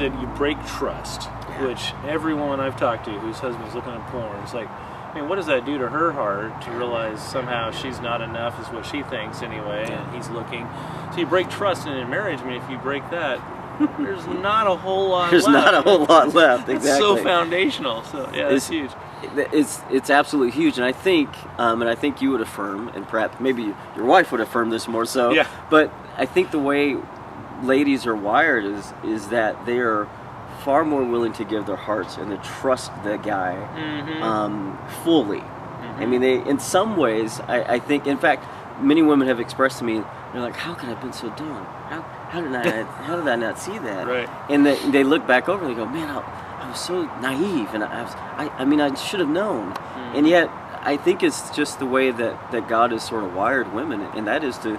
said you break trust, which every woman I've talked to whose husband's looking at porn, it's like, I mean, what does that do to her heart to realize somehow she's not enough is what she thinks anyway, and he's looking. So you break trust, and in marriage, I mean, if you break that, there's not a whole lot There's left. not a whole lot left, exactly. It's so foundational, so yeah, it's huge. It's absolutely huge, and I think you would affirm, and perhaps maybe your wife would affirm this more so, but I think the way ladies are wired is that they are far more willing to give their hearts and to trust the guy fully. I mean, they, in some ways, I think, in fact, many women have expressed to me, they're like, how could I have been so dumb? How did I not see that? Right. And they look back over and they go, man, I was so naive, and I mean, I should have known. And yet, I think it's just the way that God has sort of wired women, and that is to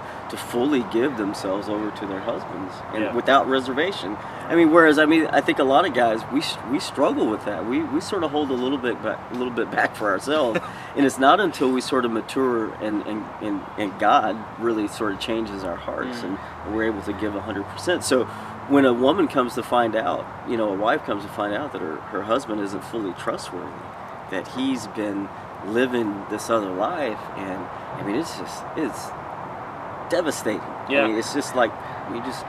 fully give themselves over to their husbands, and without reservation. I mean, whereas I think a lot of guys we struggle with that. We sort of hold a little bit back for ourselves, and it's not until we sort of mature and God really sort of changes our hearts, and we're able to give 100%. So when a woman comes to find out, a wife comes to find out that her husband isn't fully trustworthy, that he's been living this other life, and I mean, it's devastating. Yeah. I mean, it's just like you just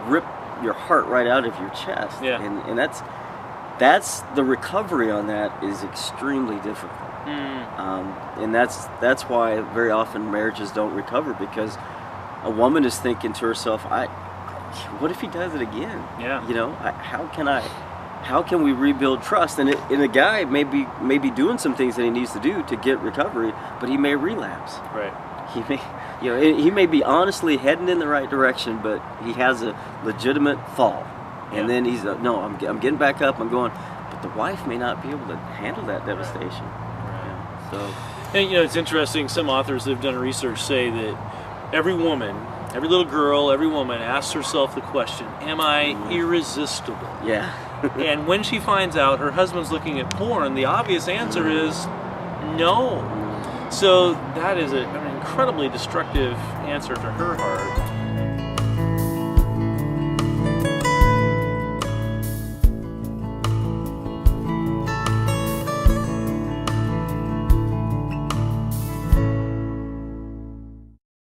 rip your heart right out of your chest. Yeah. And that's the recovery on that is extremely difficult. And that's why very often marriages don't recover, because a woman is thinking to herself, what if he does it again? Yeah. How can we rebuild trust? And a guy may be doing some things that he needs to do to get recovery, but he may relapse. Right. He may be honestly heading in the right direction, but he has a legitimate fall, and then he's no, I'm getting back up, I'm going. But the wife may not be able to handle that devastation. Right. Yeah, so. And it's interesting. Some authors that have done research say that every woman, every little girl, every woman asks herself the question, am I irresistible? Yeah. And when she finds out her husband's looking at porn, the obvious answer is no. So that is an incredibly destructive answer to her heart.